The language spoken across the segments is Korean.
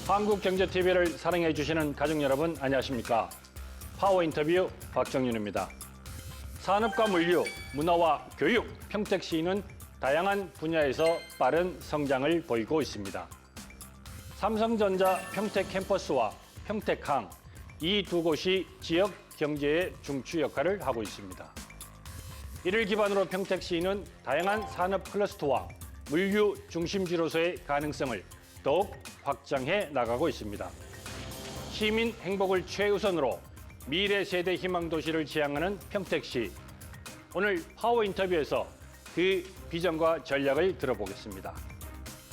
한국경제TV를 사랑해 주시는 가족 여러분 안녕하십니까? 파워 인터뷰 박정윤입니다. 산업과 물류, 문화와 교육, 평택시는 다양한 분야에서 빠른 성장을 보이고 있습니다. 삼성전자 평택 캠퍼스와 평택항, 이 두 곳이 지역 경제의 중추 역할을 하고 있습니다. 이를 기반으로 평택시는 다양한 산업 클러스터와 물류 중심지로서의 가능성을 더욱 확장해 나가고 있습니다. 시민 행복을 최우선으로 미래 세대 희망 도시를 지향하는 평택시. 오늘 파워 인터뷰에서 그 비전과 전략을 들어보겠습니다.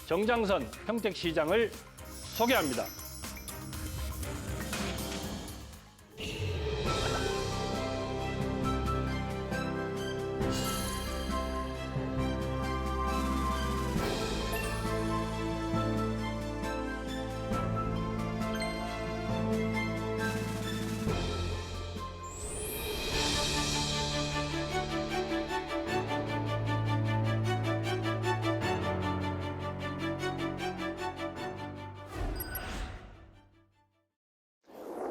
정장선 평택시장을 소개합니다.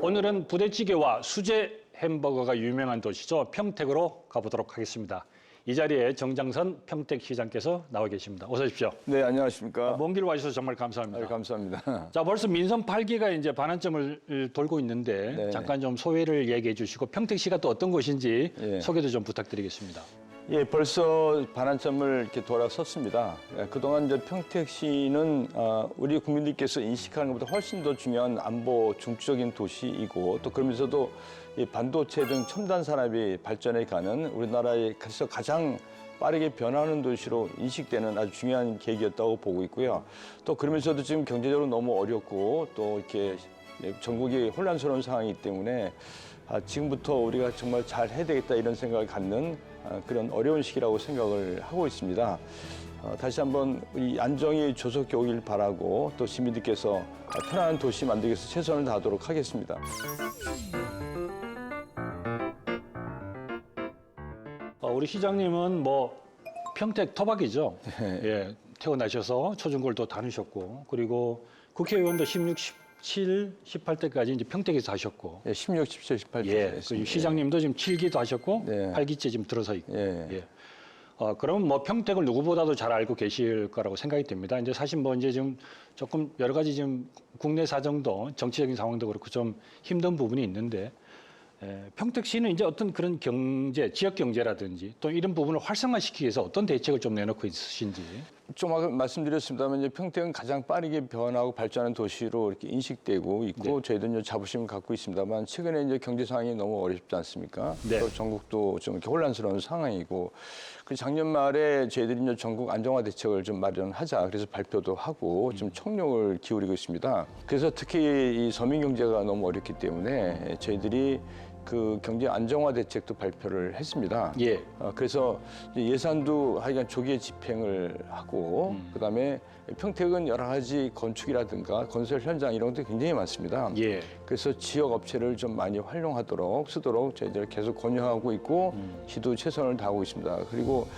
오늘은 부대찌개와 수제 햄버거가 유명한 도시죠. 평택으로 가보도록 하겠습니다. 이 자리에 정장선 평택시장께서 나와 계십니다. 어서 오십시오. 네, 안녕하십니까. 먼 길 와주셔서 정말 감사합니다. 네, 감사합니다. 자, 벌써 민선 8기가 이제 반환점을 돌고 있는데 네. 잠깐 좀 소회를 얘기해 주시고 평택시가 또 어떤 곳인지 예. 소개도 좀 부탁드리겠습니다. 예, 벌써 반환점을 이렇게 돌아섰습니다. 그동안 이제 평택시는 우리 국민들께서 인식하는 것보다 훨씬 더 중요한 안보 중추적인 도시이고 또 그러면서도 이 반도체 등 첨단 산업이 발전해 가는 우리나라에서 가장 빠르게 변하는 도시로 인식되는 아주 중요한 계기였다고 보고 있고요. 또 그러면서도 지금 경제적으로 너무 어렵고 또 이렇게 전국이 혼란스러운 상황이기 때문에 지금부터 우리가 정말 잘 해야 되겠다 이런 생각을 갖는 그런 어려운 시기라고 생각을 하고 있습니다. 다시 한번 이 안정이 조속히 오길 바라고 또 시민들께서 편안한 도시 만들기 위해서 최선을 다하도록 하겠습니다. 우리 시장님은 뭐 평택 토박이죠. 네. 예, 태어나셔서 초중고를 다니셨고 그리고 국회의원도 16, 17, 18대까지 이제 평택에서 하셨고. 예, 16, 17, 18대. 예, 그 시장님도 지금 7기도 하셨고 네. 8기째 지금 들어서 있고. 예. 예. 그러면 뭐 평택을 누구보다도 잘 알고 계실 거라고 생각이 됩니다. 이제 사실 뭐 이제 지금 조금 여러 가지 지금 국내 사정도 정치적인 상황도 그렇고 좀 힘든 부분이 있는데 평택시는 이제 어떤 그런 경제, 지역 경제라든지 또 이런 부분을 활성화시키기 위해서 어떤 대책을 좀 내놓고 있으신지. 좀 아까 말씀드렸습니다만 이제 평택은 가장 빠르게 변하고 발전하는 도시로 이렇게 인식되고 있고 저희들은 이제 자부심을 갖고 있습니다만 최근에 이제 경제 상황이 너무 어렵지 않습니까? 네. 또 전국도 좀 이렇게 혼란스러운 상황이고 그 작년 말에 저희들이 이제 전국 안정화 대책을 좀 마련하자 그래서 발표도 하고 좀 총력을 기울이고 있습니다. 그래서 특히 이 서민 경제가 너무 어렵기 때문에 저희들이 그 경제 안정화 대책도 발표를 했습니다. 예. 그래서 예산도 하여간 조기에 집행을 하고 그다음에 평택은 여러 가지 건축이라든가 건설 현장 이런 것도 굉장히 많습니다. 예. 그래서 지역 업체를 좀 많이 활용하도록 쓰도록 저희들 계속 권유하고 있고 시도 최선을 다하고 있습니다. 그리고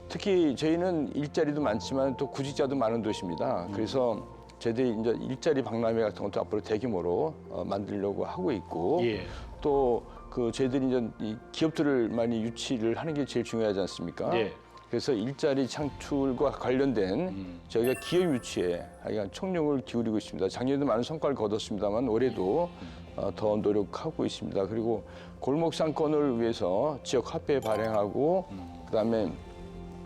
특히 저희는 일자리도 많지만 또 구직자도 많은 도시입니다. 그래서 저희들이 이제 일자리 박람회 같은 것도 앞으로 대규모로 만들려고 하고 있고 예. 또 그 저희들이 이제 이 기업들을 많이 유치를 하는 게 제일 중요하지 않습니까? 예. 그래서 일자리 창출과 관련된 저희가 기업 유치에 하여간 총력을 기울이고 있습니다. 작년에도 많은 성과를 거뒀습니다만 올해도 더 노력하고 있습니다. 그리고 골목 상권을 위해서 지역 화폐 발행하고 그다음에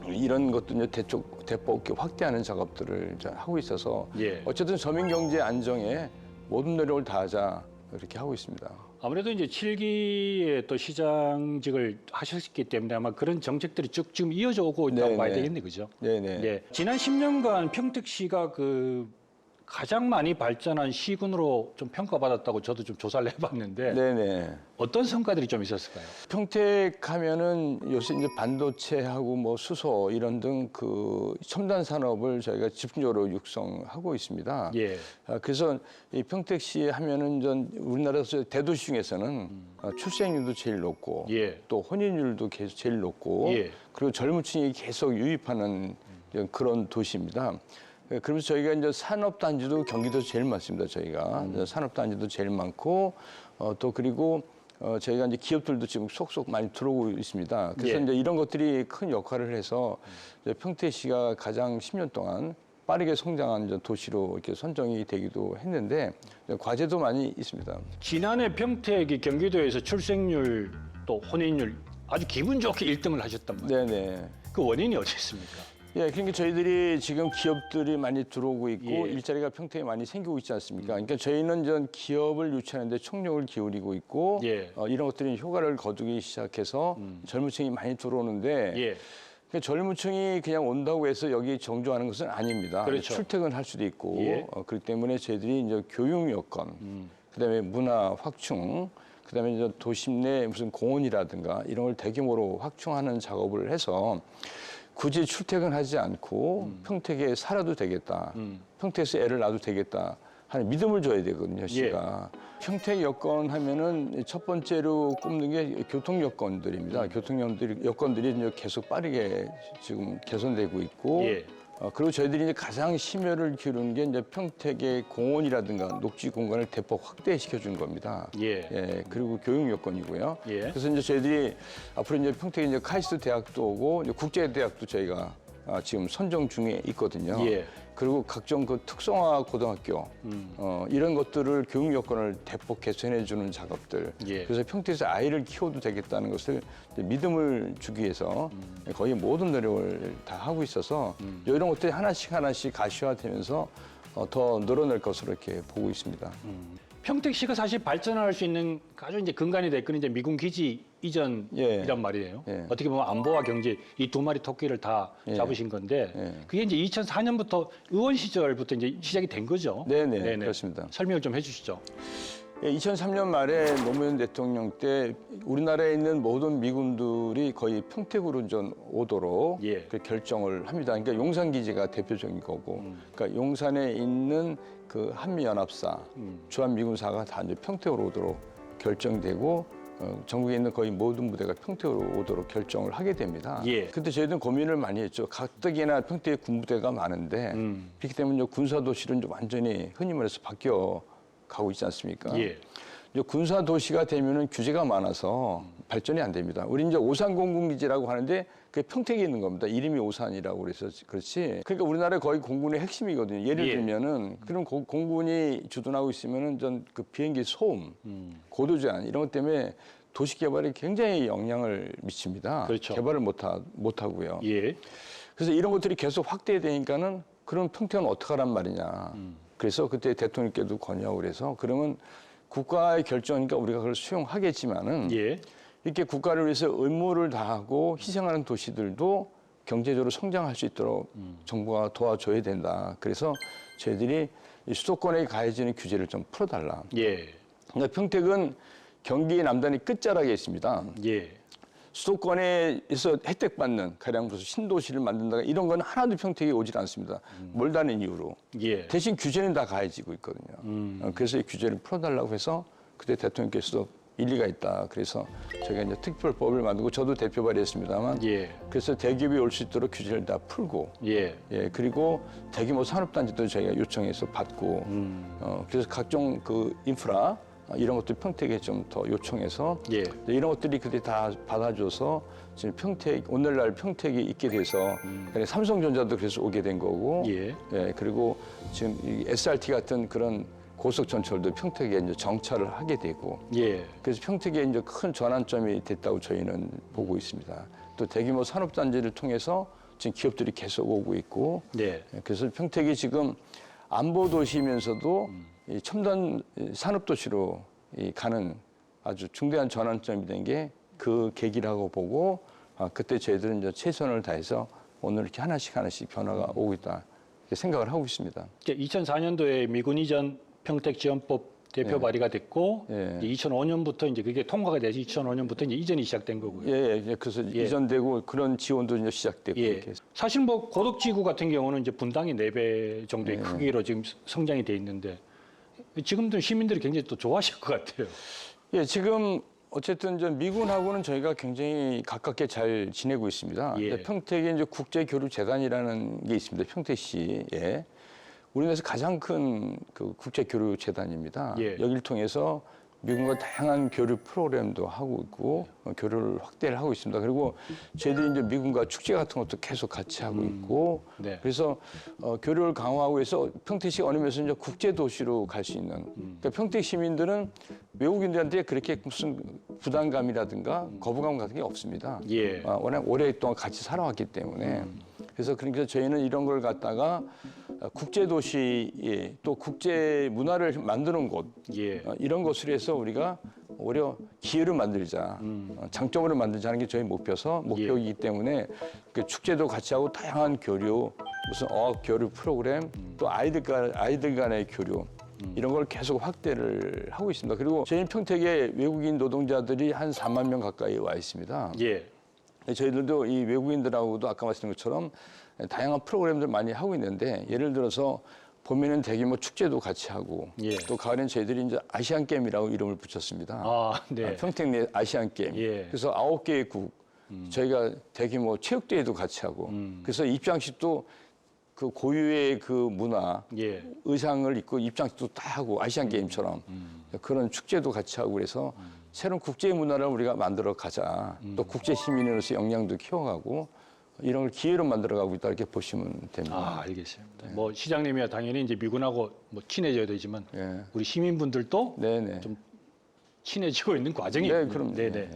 이런 것도 이제 대폭 확대하는 작업들을 이제 하고 있어서 예. 어쨌든 서민 경제 안정에 모든 노력을 다하자 이렇게 하고 있습니다. 아무래도 이제 7기에 또 시장직을 하셨기 때문에 아마 그런 정책들이 쭉 지금 이어져 오고 있다고 네네. 봐야 되겠네, 그죠? 네네. 예. 지난 10년간 평택시가 그 가장 많이 발전한 시군으로 좀 평가받았다고 저도 좀 조사를 해봤는데 네네. 어떤 성과들이 좀 있었을까요? 평택하면은 요새 이제 반도체하고 뭐 수소 이런 등 그 첨단 산업을 저희가 집중적으로 육성하고 있습니다. 예. 그래서 이 평택시 하면은 전 우리나라에서 대도시 중에서는 출생률도 제일 높고 예. 또 혼인율도 계속 제일 높고 예. 그리고 젊은 층이 계속 유입하는 그런 도시입니다. 그러면서 저희가 이제 산업단지도 경기도 제일 많습니다. 저희가 산업단지도 제일 많고 또 그리고 저희가 이제 기업들도 지금 속속 많이 들어오고 있습니다. 그래서 예. 이제 이런 것들이 큰 역할을 해서 이제 평택시가 가장 10년 동안 빠르게 성장한 이제 도시로 이렇게 선정이 되기도 했는데 과제도 많이 있습니다. 지난해 평택이 경기도에서 출생률 또 혼인율 아주 기분 좋게 1등을 하셨단 말이에요. 네네. 그 원인이 어디 있습니까? 예, 그러니까 저희들이 지금 기업들이 많이 들어오고 있고 예. 일자리가 평택에 많이 생기고 있지 않습니까? 그러니까 저희는 전 기업을 유치하는데 총력을 기울이고 있고 예. 이런 것들이 효과를 거두기 시작해서 젊은 층이 많이 들어오는데 예. 그러니까 젊은 층이 그냥 온다고 해서 여기 정주하는 것은 아닙니다. 그렇죠. 출퇴근할 수도 있고 예. 그렇기 때문에 저희들이 이제 교육 여건, 그다음에 문화 확충, 그다음에 이제 도심 내 무슨 공원이라든가 이런 걸 대규모로 확충하는 작업을 해서 굳이 출퇴근하지 않고 평택에 살아도 되겠다. 평택에서 애를 낳아도 되겠다 하는 믿음을 줘야 되거든요, 시가. 평택 여건 하면은 첫 번째로 꼽는 게 교통 여건들입니다. 교통 여건들이 이제 계속 빠르게 지금 개선되고 있고 예. 그리고 저희들이 이제 가장 심혈을 기울이는 게 이제 평택의 공원이라든가 녹지 공간을 대폭 확대시켜 준 겁니다. 예. 그리고 교육 여건이고요. 예. 그래서 이제 저희들이 앞으로 이제 평택에 이제 카이스트 대학도 오고 이제 국제 대학도 저희가 지금 선정 중에 있거든요. 예. 그리고 각종 그 특성화 고등학교 이런 것들을 교육 여건을 대폭 개선해 주는 작업들. 예. 그래서 평택에서 아이를 키워도 되겠다는 것을 이제 믿음을 주기 위해서 거의 모든 노력을 다 하고 있어서 이런 것들이 하나씩 가시화되면서 더 늘어날 것으로 이렇게 보고 있습니다. 평택시가 사실 발전할 수 있는 아주 이제 근간이 될 거는 이제 미군 기지 이전이란 말이에요. 예. 어떻게 보면 안보와 경제 이 두 마리 토끼를 다 잡으신 건데 그게 이제 2004년부터 의원 시절부터 이제 시작이 된 거죠. 네네, 그렇습니다. 설명을 좀 해주시죠. 2003년 말에 노무현 대통령 때 우리나라에 있는 모든 미군들이 거의 평택으로 좀 오도록 예. 그 결정을 합니다. 그러니까 용산 기지가 대표적인 거고, 그러니까 용산에 있는 그 한미연합사, 주한미군사가 다 이제 평택으로 오도록 결정되고 전국에 있는 거의 모든 부대가 평택으로 오도록 결정을 하게 됩니다. 예. 그때 저희들은 고민을 많이 했죠. 가뜩이나 평택에 군부대가 많은데 그렇기 때문에 군사도시는 완전히 흔히 말해서 바뀌어 가고 있지 않습니까? 예. 이제 군사 도시가 되면은 규제가 많아서 발전이 안 됩니다. 우리 이제 오산 공군기지라고 하는데 그게 평택에 있는 겁니다. 이름이 오산이라고 그래서 그렇지. 그러니까 우리나라 거의 공군의 핵심이거든요. 예를 예. 들면은 그런 공군이 주둔하고 있으면은 전 그 비행기 소음, 고도 제한 이런 것 때문에 도시 개발에 굉장히 영향을 미칩니다. 그렇죠. 개발을 못 하고요. 예. 그래서 이런 것들이 계속 확대되니까는 그럼 평택은 어떡하란 말이냐. 그래서 그때 대통령께도 건의하고 그래서 그러면 국가의 결정이니까 우리가 그걸 수용하겠지만은 예. 이렇게 국가를 위해서 의무를 다하고 희생하는 도시들도 경제적으로 성장할 수 있도록 정부가 도와줘야 된다. 그래서 저희들이 이 수도권에 가해지는 규제를 좀 풀어달라. 예. 그러니까 평택은 경기 남단이 끝자락에 있습니다. 예. 수도권에서 혜택받는 가령 무슨 신도시를 만든다가 이런 건 하나도 평택에 오질 않습니다. 멀다는 이유로. 예. 대신 규제는 다 가해지고 있거든요. 그래서 이 규제를 풀어달라고 해서 그때 대통령께서도 일리가 있다. 그래서 저희가 이제 특별법을 만들고 저도 대표 발의했습니다만 예. 그래서 대기업이 올 수 있도록 규제를 다 풀고 예. 그리고 대규모 산업단지도 저희가 요청해서 받고 그래서 각종 그 인프라 이런 것들 평택에 좀 더 요청해서 예. 이런 것들이 그때 다 받아줘서 지금 오늘날 평택이 있게 돼서 삼성전자도 그래서 오게 된 거고 예. 그리고 지금 이 SRT 같은 그런 고속 전철도 평택에 이제 정차를 하게 되고 예. 그래서 평택에 이제 큰 전환점이 됐다고 저희는 보고 있습니다. 또 대규모 산업단지를 통해서 지금 기업들이 계속 오고 있고 네. 그래서 평택이 지금 안보 도시면서도 이 첨단 산업도시로 가는 아주 중대한 전환점이 된 게 그 계기라고 보고 그때 저희들은 이제 최선을 다해서 오늘 이렇게 하나씩 변화가 오고 있다 이렇게 생각을 하고 있습니다. 2004년도에 미군 이전 평택 지원법 대표 발의가 됐고 2005년부터 이제 그게 통과가 돼서 2005년부터 이제 이전이 시작된 거고요. 그래서 이전되고 그런 지원도 이제 시작되고 이렇게 해서. 사실 뭐 고덕지구 같은 경우는 이제 분당의 4배 정도의 크기로 지금 성장이 돼 있는데 지금도 시민들이 굉장히 또 좋아하실 것 같아요. 지금 어쨌든 저 미군하고는 저희가 굉장히 가깝게 잘 지내고 있습니다. 예. 평택에 이제 국제교류재단이라는 게 있습니다. 평택시에. 우리나라에서 가장 큰 그 국제 교류 재단입니다. 예. 여기를 통해서 미국과 다양한 교류 프로그램도 하고 있고 교류를 확대를 하고 있습니다. 그리고 저희들이 이제 미국과 축제 같은 것도 계속 같이 하고 있고 네. 그래서 교류를 강화하고 해서 평택시가 어느 면에서 이제 국제 도시로 갈 수 있는 그러니까 평택 시민들은 외국인들한테 그렇게 무슨 부담감이라든가 거부감 같은 게 없습니다. 예. 워낙 오랫동안 같이 살아왔기 때문에 그래서 그러니까 저희는 이런 걸 갖다가 국제 도시에 또 국제 문화를 만드는 곳 예. 이런 것으로 해서 우리가 오히려 기회를 만들자, 장점으로 만들자는 게 저희 목표이기 때문에 그 축제도 같이 하고 다양한 교류, 무슨 어학 교류 프로그램, 또 아이들 간의 교류 이런 걸 계속 확대를 하고 있습니다. 그리고 저희 평택에 외국인 노동자들이 한 4만 명 가까이 와 있습니다. 예. 저희들도 이 외국인들하고도 아까 말씀드린 것처럼 다양한 프로그램들 많이 하고 있는데 예를 들어서 봄에는 대규모 축제도 같이 하고 예. 또 가을엔 저희들이 이제 아시안 게임이라고 이름을 붙였습니다. 아, 네. 평택 내 아시안 게임. 예. 그래서 9개의 국 저희가 대규모 체육대회도 같이 하고 그래서 입장식도 그 고유의 그 문화 예. 의상을 입고 입장식도 다 하고 아시안 게임처럼 그런 축제도 같이 하고 그래서 새로운 국제 문화를 우리가 만들어 가자. 또 국제 시민으로서 역량도 키워가고 이런 걸 기회로 만들어가고 있다 이렇게 보시면 됩니다. 아, 알겠습니다. 뭐 시장님이야 당연히 이제 미군하고 뭐 친해져야 되지만 예. 우리 시민분들도 네네. 좀 친해지고 있는 과정이에요. 네, 그럼 네네.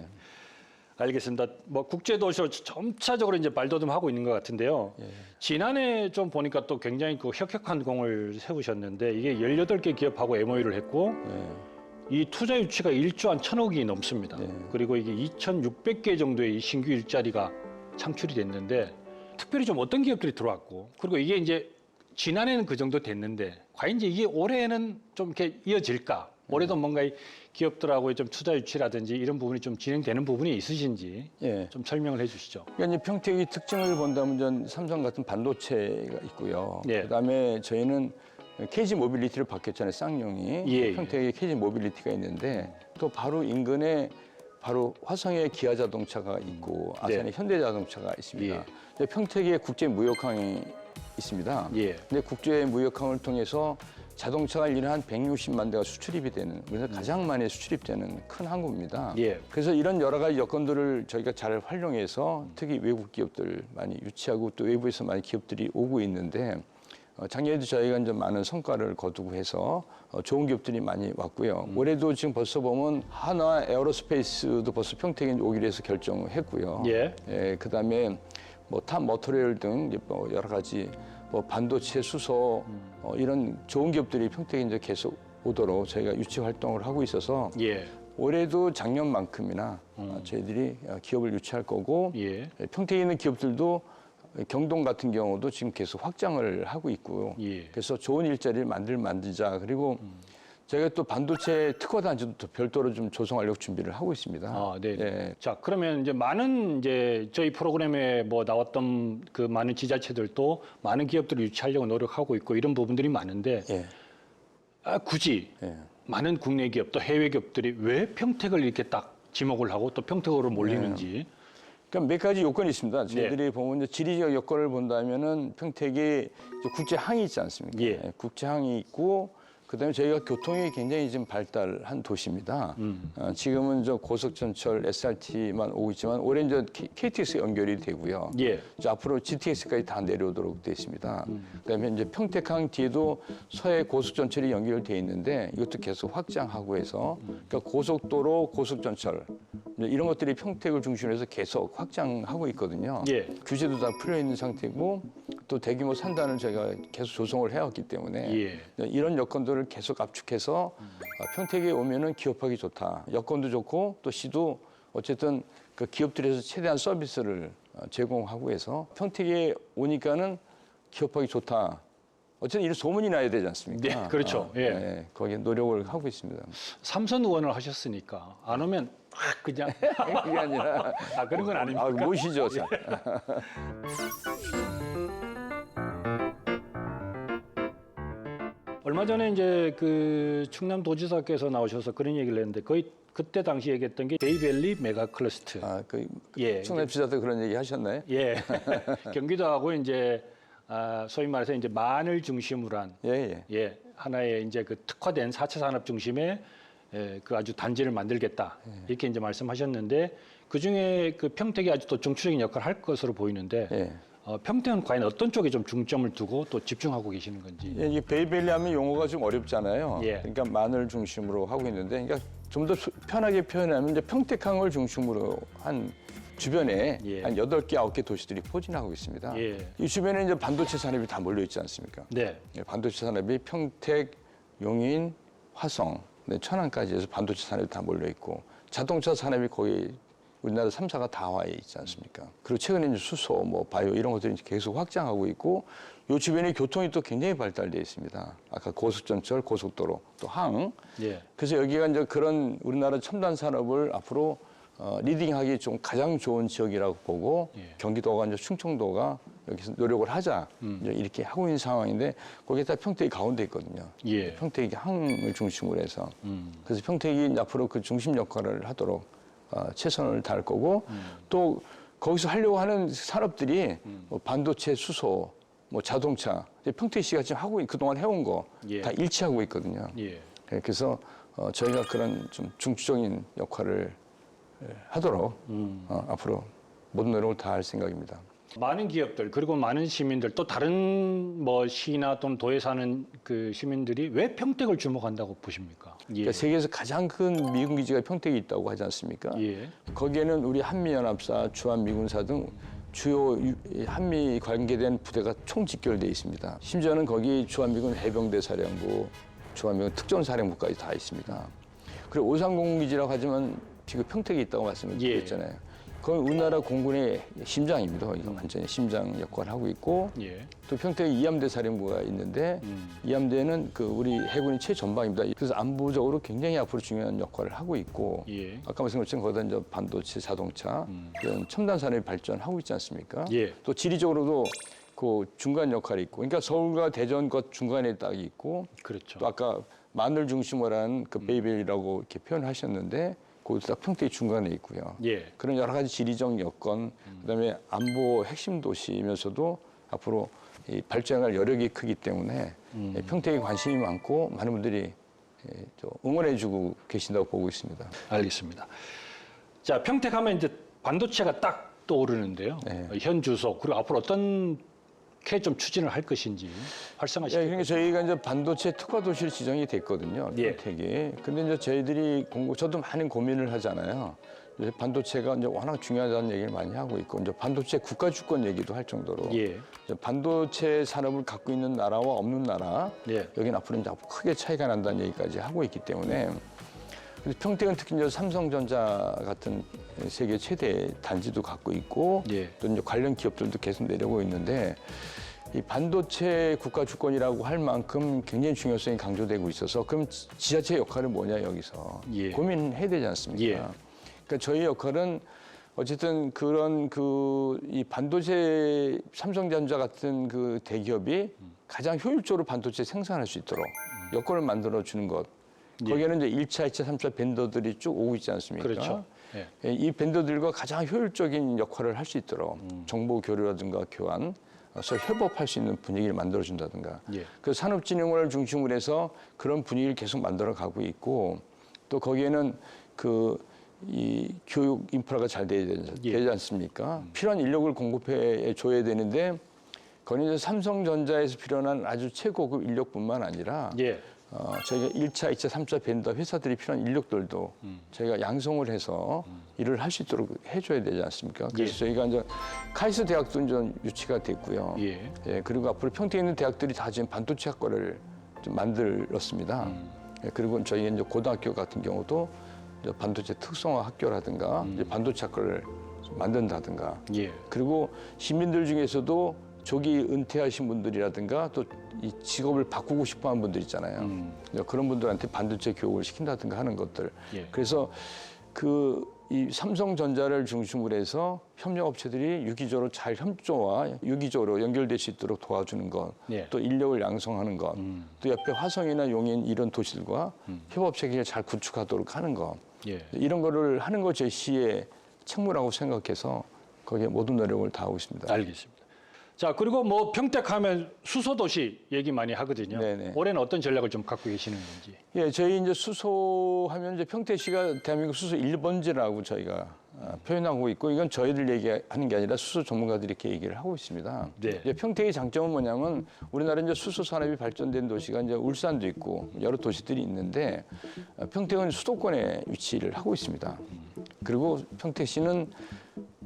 알겠습니다. 뭐 국제 도시로 점차적으로 이제 발돋움하고 있는 것 같은데요. 예. 지난해 좀 보니까 또 굉장히 그 혁혁한 공을 세우셨는데 이게 18개 기업하고 MOU를 했고 이 투자 유치가 1조 한 1,000억이 넘습니다. 네. 그리고 이게 2,600개 정도의 이 신규 일자리가 창출이 됐는데 특별히 좀 어떤 기업들이 들어왔고 그리고 이게 이제 지난해는 그 정도 됐는데 과연 이제 이게 올해는 좀 이렇게 이어질까? 올해도 뭔가 이 기업들하고의 좀 투자 유치라든지 이런 부분이 좀 진행되는 부분이 있으신지 예. 좀 설명을 해주시죠. 그러니까 이제 평택의 특징을 본다면 전 삼성 같은 반도체가 있고요. 네. 그다음에 저희는 KG 모빌리티를 바뀌었잖아요. 쌍용이. 예. 평택에 KG 모빌리티가 있는데 또 바로 인근에 바로 화성에 기아 자동차가 있고 아산에 네. 현대 자동차가 있습니다. 예. 근데 평택에 국제 무역항이 있습니다. 예. 근데 국제 무역항을 통해서 자동차가 1년에 한 160만 대가 수출입이 되는 우리나라 가장 많이 수출입되는 큰 항구입니다. 예. 그래서 이런 여러 가지 여건들을 저희가 잘 활용해서 특히 외국 기업들 많이 유치하고 또 외부에서 많이 기업들이 오고 있는데 작년에도 저희가 이제 많은 성과를 거두고 해서 좋은 기업들이 많이 왔고요. 올해도 지금 벌써 보면 한화 에어로스페이스도 벌써 평택에 오기로 해서 결정했고요. 예. 예, 그다음에 뭐 탑 머터리얼 등 여러 가지 뭐 반도체 수소 이런 좋은 기업들이 평택에 이제 계속 오도록 저희가 유치 활동을 하고 있어서 예. 올해도 작년만큼이나 저희들이 기업을 유치할 거고 예. 평택에 있는 기업들도 경동 같은 경우도 지금 계속 확장을 하고 있고요. 예. 그래서 좋은 일자리를 만들자. 그리고 저희가 또 반도체 특화단지도 또 별도로 좀 조성하려고 준비를 하고 있습니다. 아, 네. 예. 자, 그러면 이제 많은 이제 저희 프로그램에 뭐 나왔던 그 많은 지자체들도 많은 기업들을 유치하려고 노력하고 있고 이런 부분들이 많은데 예. 굳이 예. 많은 국내 기업 또 해외 기업들이 왜 평택을 이렇게 딱 지목을 하고 또 평택으로 몰리는지. 그러니까 몇 가지 요건이 있습니다. 네. 저희들이 보면 이제 지리적 여건을 본다면은 평택에 이제 국제항이 있지 않습니까? 예. 국제항이 있고 그다음에 저희가 교통이 굉장히 지금 발달한 도시입니다. 지금은 저 고속전철 SRT만 오고 있지만 올해 이제 KTX 연결이 되고요. 예. 이제 앞으로 GTX까지 다 내려오도록 되어 있습니다. 그다음에 이제 평택항 뒤에도 서해 고속전철이 연결돼 있는데 이것도 계속 확장하고 해서 그러니까 고속도로, 고속전철 이런 것들이 평택을 중심으로 해서 계속 확장하고 있거든요. 예. 규제도 다 풀려 있는 상태고 또 대규모 산단을 저희가 계속 조성을 해왔기 때문에 예. 이런 여건들을 계속 압축해서 평택에 오면은 기업하기 좋다. 여건도 좋고 또 시도 어쨌든 그 기업들에서 최대한 서비스를 제공하고 해서 평택에 오니까는 기업하기 좋다. 어쨌든 이런 소문이 나야 되지 않습니까? 네, 그렇죠. 예. 네, 거기에 노력을 하고 있습니다. 삼선 의원을 하셨으니까 안 오면 그냥 그게 아니라 그런 건 아닙니까? 모시죠. 자. 얼마 전에 이제 그 충남도지사께서 나오셔서 그런 얘기를 했는데 거의 그때 당시 얘기했던 게 베이밸리 메가 클러스터. 그 예. 충남 지사도 그런 얘기 하셨나요? 예. 경기도하고 이제 소위 말해서 이제 만을 중심으로 한 예, 예. 예, 하나의 이제 그 특화된 4차 산업 중심의 그 아주 단지를 만들겠다. 이렇게 이제 말씀하셨는데 그중에 그 평택이 아주 또 중추적인 역할을 할 것으로 보이는데 예. 평택은 과연 어떤 쪽에 좀 중점을 두고 또 집중하고 계시는 건지. 예, 이 베이베리 하면 용어가 좀 어렵잖아요. 예. 그러니까 마늘 중심으로 하고 있는데, 그러니까 좀 더 편하게 표현하면 이제 평택항을 중심으로 한 주변에 예. 한 8개, 9개 도시들이 포진하고 있습니다. 예. 이 주변에 이제 반도체 산업이 다 몰려 있지 않습니까? 네. 예, 반도체 산업이 평택, 용인, 화성, 네, 천안까지 해서 반도체 산업이 다 몰려 있고 자동차 산업이 거의 우리나라 3사가 다 와 있지 않습니까? 그리고 최근에 이제 수소, 뭐 바이오 이런 것들이 계속 확장하고 있고 이 주변에 교통이 또 굉장히 발달돼 있습니다. 아까 고속전철, 고속도로, 또 항. 예. 그래서 여기가 이제 그런 우리나라 첨단 산업을 앞으로 리딩하기 좀 가장 좋은 지역이라고 보고 예. 경기도가 이제 충청도가 여기서 노력을 하자 이제 이렇게 하고 있는 상황인데 거기에 평택이 가운데 있거든요. 예. 평택이 항을 중심으로 해서 그래서 평택이 이제 앞으로 그 중심 역할을 하도록 최선을 다할 거고 또 거기서 하려고 하는 산업들이 뭐 반도체, 수소, 뭐 자동차 평택시가 지금 하고 그동안 해온 거 다 예. 일치하고 있거든요. 예. 그래서 저희가 그런 좀 중추적인 역할을 하도록 앞으로 모든 노력을 다할 생각입니다. 많은 기업들 그리고 많은 시민들 또 다른 뭐 시나 또는 도에 사는 그 시민들이 왜 평택을 주목한다고 보십니까? 예. 그러니까 세계에서 가장 큰 미군 기지가 평택에 있다고 하지 않습니까? 예. 거기에는 우리 한미연합사, 주한미군사 등 주요 한미 관계된 부대가 총 집결돼 있습니다. 심지어는 거기 주한미군 해병대 사령부, 주한미군 특전사령부까지 다 있습니다. 그리고 오산공군기지라고 하지만 지금 평택에 있다고 말씀을 드렸잖아요. 그건 우리나라 공군의 심장입니다. 거기가 완전히 심장 역할을 하고 있고 예. 또 평택에 이함대 사령부가 있는데 이함대는 그 우리 해군의 최전방입니다. 그래서 안보적으로 굉장히 앞으로 중요한 역할을 하고 있고 예. 아까 말씀드린 것처럼 거기다 이제 반도체, 자동차 이런 첨단 산업이 발전하고 있지 않습니까? 예. 또 지리적으로도 그 중간 역할이 있고 그러니까 서울과 대전 것 중간에 딱 있고 그렇죠. 또 아까 마늘 중심으로 한 그 베이벨이라고 이렇게 표현하셨는데 거기서 딱 평택이 중간에 있고요. 예. 그런 여러 가지 지리적 여건, 그다음에 안보 핵심 도시이면서도 앞으로 이 발전할 여력이 크기 때문에 평택에 관심이 많고 많은 분들이 응원해주고 계신다고 보고 있습니다. 알겠습니다. 자, 평택하면 이제 반도체가 딱 떠오르는데요. 네. 현 주소 그리고 앞으로 어떻게 좀 추진을 할 것인지 예, 활성화시킬 그러니까 저희가 이제 반도체 특화 도시로 지정이 됐거든요. 예. 평택이. 근데 이제 저희들이 저도 많은 고민을 하잖아요. 이제 반도체가 이제 워낙 중요하다는 얘기를 많이 하고 있고, 이제 반도체 국가 주권 얘기도 할 정도로 예. 이제 반도체 산업을 갖고 있는 나라와 없는 나라, 예. 여기는 앞으로 이제 크게 차이가 난다는 얘기까지 하고 있기 때문에. 그래서 평택은 특히 이제 삼성전자 같은 세계 최대 단지도 갖고 있고 예. 또 이제 관련 기업들도 계속 내려오고 있는데 이 반도체 국가 주권이라고 할 만큼 굉장히 중요성이 강조되고 있어서 그럼 지자체 역할은 뭐냐 여기서 예. 고민해야 되지 않습니까? 예. 그러니까 저희 역할은 어쨌든 그런 이 반도체 삼성전자 같은 그 대기업이 가장 효율적으로 반도체 생산할 수 있도록 여건을 만들어 주는 것. 거기에는 이제 1차, 2차, 3차 벤더들이 쭉 오고 있지 않습니까? 그렇죠. 예. 이 벤더들과 가장 효율적인 역할을 할 수 있도록 정보 교류라든가 교환, 서로 협업할 수 있는 분위기를 만들어준다든가. 예. 그 산업진흥원을 중심으로 해서 그런 분위기를 계속 만들어가고 있고 또 거기에는 이 교육 인프라가 잘 되지 않습니까? 필요한 인력을 공급해 줘야 되는데 거기는 이제 삼성전자에서 필요한 아주 최고급 인력뿐만 아니라 예. 저희가 1차, 2차, 3차 벤더 회사들이 필요한 인력들도 저희가 양성을 해서 일을 할 수 있도록 해줘야 되지 않습니까? 그래서 저희가 이제 카이스트 대학도 이제 유치가 됐고요. 예. 예, 그리고 앞으로 평택에 있는 대학들이 다 지금 반도체 학과를 좀 만들었습니다. 예, 그리고 저희 이제 고등학교 같은 경우도 이제 반도체 특성화 학교라든가 이제 반도체 학과를 좀 만든다든가. 예. 그리고 시민들 중에서도 조기 은퇴하신 분들이라든가 또 이 직업을 바꾸고 싶어하는 분들 있잖아요. 그런 분들한테 반도체 교육을 시킨다든가 하는 것들. 예. 그래서 이 삼성전자를 중심으로 해서 협력업체들이 유기적으로 잘 협조와 유기적으로 연결될 수 있도록 도와주는 것, 예. 또 인력을 양성하는 것, 또 옆에 화성이나 용인 이런 도시들과 협업체계를 잘 구축하도록 하는 것, 예. 이런 거를 하는 것 제 시의 책무라고 생각해서 거기에 모든 노력을 다하고 있습니다. 알겠습니다. 자, 그리고 뭐 평택하면 수소도시 얘기 많이 하거든요. 네네. 올해는 어떤 전략을 좀 갖고 계시는 건지. 예, 저희 이제 수소하면 이제 평택시가 대한민국 수소 1번지라고 저희가 표현하고 있고 이건 저희들 얘기하는 게 아니라 수소 전문가들이 이렇게 얘기를 하고 있습니다. 네. 이제 평택의 장점은 뭐냐면 우리나라 이제 수소 산업이 발전된 도시가 이제 울산도 있고 여러 도시들이 있는데 평택은 수도권에 위치를 하고 있습니다. 그리고 평택시는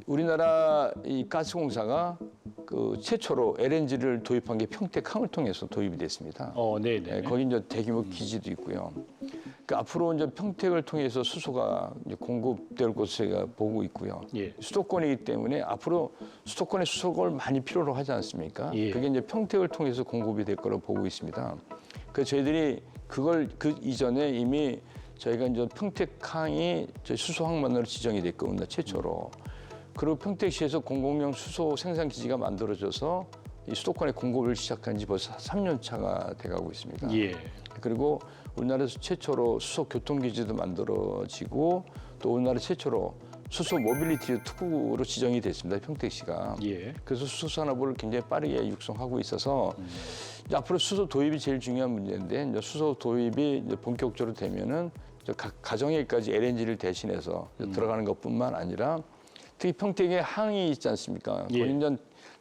우리나라 이 가스공사가 그 최초로 LNG를 도입한 게 평택항을 통해서 도입이 됐습니다. 네네. 네, 거기 이제 대규모 기지도 있고요. 그러니까 앞으로 이제 평택을 통해서 수소가 이제 공급될 것을 제가 보고 있고요. 예. 수도권이기 때문에 앞으로 수도권에 수소를 많이 필요로 하지 않습니까? 예. 그게 이제 평택을 통해서 공급이 될 거로 보고 있습니다. 그래서 저희들이 그걸 그 이전에 이미 저희가 이제 평택항이 저희 수소항만으로 지정이 됐거든요, 최초로. 그리고 평택시에서 공공용 수소 생산 기지가 만들어져서 이 수도권에 공급을 시작한 지 벌써 3년 차가 돼가고 있습니다. 예. 그리고 우리나라에서 최초로 수소 교통기지도 만들어지고 또 우리나라 최초로 수소 모빌리티 특구로 지정이 됐습니다. 평택시가. 예. 그래서 수소 산업을 굉장히 빠르게 육성하고 있어서 이제 앞으로 수소 도입이 제일 중요한 문제인데 이제 수소 도입이 이제 본격적으로 되면은 이제 각 가정에까지 LNG를 대신해서 들어가는 것뿐만 아니라 특히 평택에 항이 있지 않습니까? 예. 거기 이제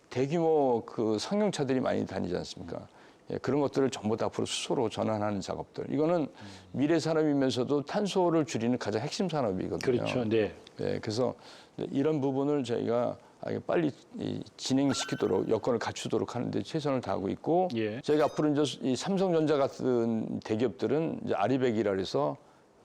대규모 그 상용차들이 많이 다니지 않습니까? 예, 그런 것들을 전부 다 앞으로 수소로 전환하는 작업들. 이거는 미래 산업이면서도 탄소를 줄이는 가장 핵심 산업이거든요. 그렇죠. 네. 예, 그래서 이런 부분을 저희가 빨리 진행시키도록 여건을 갖추도록 하는데 최선을 다하고 있고 예. 저희가 앞으로 이제 이 삼성전자 같은 대기업들은 이제 아리백이라 해서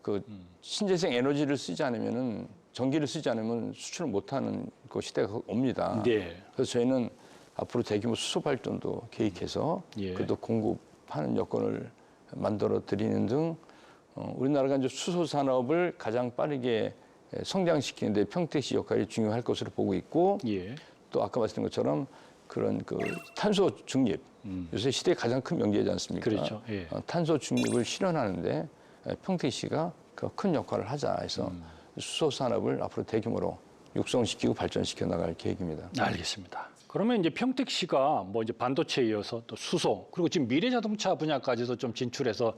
그 신재생 에너지를 쓰지 않으면은 전기를 쓰지 않으면 수출을 못하는 그 시대가 옵니다. 네. 그래서 저희는 앞으로 대규모 수소 발전도 계획해서 예. 그것도 공급하는 여건을 만들어 드리는 등 우리나라가 이제 수소 산업을 가장 빠르게 성장시키는데 평택시 역할이 중요할 것으로 보고 있고 예. 또 아까 말씀드린 것처럼 그런 그 탄소 중립 요새 시대의 가장 큰 명제지 않습니까? 그렇죠. 예. 탄소 중립을 실현하는데 평택시가 그 큰 역할을 하자 해서 수소 산업을 앞으로 대규모로 육성시키고 발전시켜 나갈 계획입니다. 알겠습니다. 그러면 이제 평택시가 뭐 이제 반도체에 이어서 또 수소 그리고 지금 미래자동차 분야까지도 좀 진출해서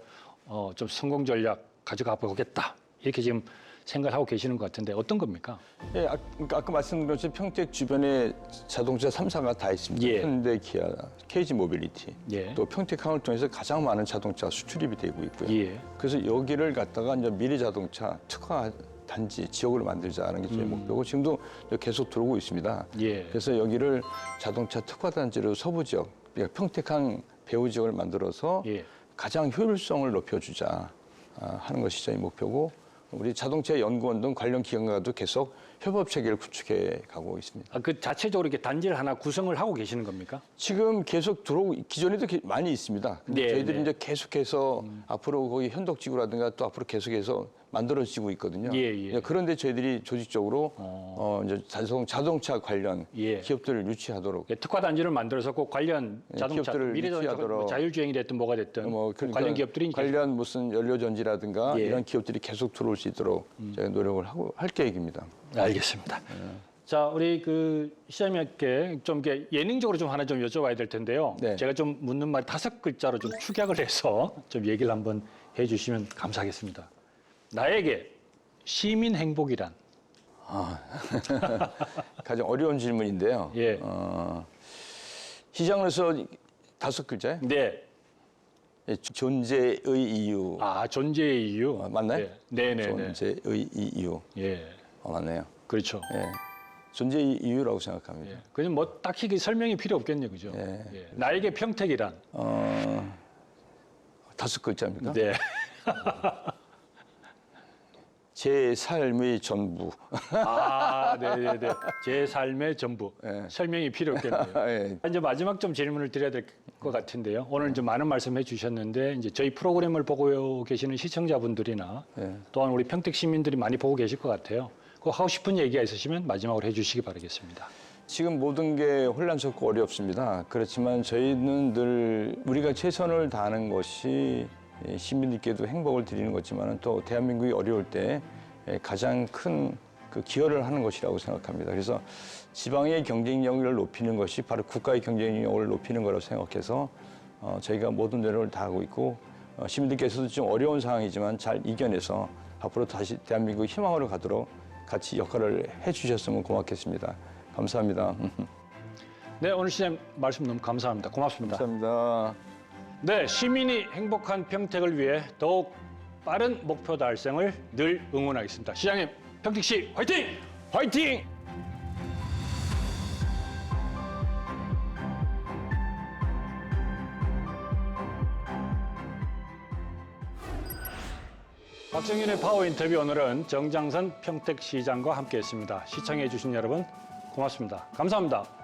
좀 성공 전략 가져가 보겠다 이렇게 지금 생각을 하고 계시는 것 같은데 어떤 겁니까? 예, 그러니까 아까 말씀드린 것처럼 평택 주변에 자동차 3사가 다 있습니다. 예. 현대, 기아, KG 모빌리티. 예. 또 평택항을 통해서 가장 많은 자동차 수출입이 되고 있고요. 예. 그래서 여기를 갖다가 이제 미래 자동차 특화 단지 지역으로 만들자는 게 저희 목표고 지금도 계속 들어오고 있습니다. 예. 그래서 여기를 자동차 특화 단지로 서부 지역, 그러니까 평택항 배후 지역을 만들어서 예. 가장 효율성을 높여주자 하는 것이 저희 목표고 우리 자동차 연구원 등 관련 기관과도 계속 협업 체계를 구축해 가고 있습니다. 그 자체적으로 이렇게 단지를 하나 구성을 하고 계시는 겁니까? 지금 계속 들어오고 기존에도 많이 있습니다. 근데 네, 저희들이 네. 이제 계속해서 앞으로 거기 현덕지구라든가 또 앞으로 계속해서 만들어지고 있거든요. 예, 예. 그런데 저희들이 조직적으로 이제 자동차 관련 예. 기업들을 유치하도록 특화 단지를 만들어서 그 관련 네, 자동차 기업들을 미래자동차 뭐 유치하도록. 자율주행이 됐든 뭐가 됐든 그러니까 관련 기업들이 이제 관련 무슨 연료전지라든가 예. 이런 기업들이 계속 들어올 수 있도록 저희가 노력을 하고 할 계획입니다. 알겠습니다. 자, 우리 그 시장님께 좀 이렇게 예능적으로 좀 하나 좀 여쭤봐야 될 텐데요. 네. 제가 좀 묻는 말 5글자로 좀 축약을 해서 좀 얘기를 한번 해주시면 감사하겠습니다. 나에게 시민 행복이란? 가장 어려운 질문인데요. 예. 시장으로서 5글자요? 네. 예, 존재의 이유. 존재의 이유. 맞나요? 네, 네, 네. 존재의 이유. 예. 맞네요. 그렇죠. 예. 존재의 이유라고 생각합니다. 예. 그냥 뭐 딱히 그 설명이 필요 없겠네요, 그죠? 예. 예. 나에게 평택이란? 5글자입니까? 네. 제 삶의 전부. 네네네. 제 삶의 전부. 예. 설명이 필요 없겠네요. 예. 이제 마지막 좀 질문을 드려야 될 것 같은데요. 오늘 좀 많은 말씀해 주셨는데 이제 저희 프로그램을 보고 계시는 시청자분들이나 예. 또한 우리 평택 시민들이 많이 보고 계실 것 같아요. 그 하고 싶은 얘기가 있으시면 마지막으로 해주시기 바라겠습니다. 지금 모든 게 혼란스럽고 어렵습니다. 그렇지만 저희는 늘 우리가 최선을 다하는 것이 시민들께도 행복을 드리는 거지만 또 대한민국이 어려울 때 가장 큰 그 기여를 하는 것이라고 생각합니다. 그래서 지방의 경쟁력을 높이는 것이 바로 국가의 경쟁력을 높이는 거라고 생각해서 저희가 모든 노력을 다하고 있고 시민들께서도 좀 어려운 상황이지만 잘 이겨내서 앞으로 다시 대한민국 희망으로 가도록 같이 역할을 해주셨으면 고맙겠습니다. 감사합니다. 네, 오늘 시장님 말씀 너무 감사합니다. 고맙습니다. 감사합니다. 네, 시민이 행복한 평택을 위해 더욱 빠른 목표 달성을 늘 응원하겠습니다. 시장님, 평택시 화이팅! 화이팅! 박정윤의 파워 인터뷰 오늘은 정장선 평택시장과 함께했습니다. 시청해 주신 여러분 고맙습니다. 감사합니다.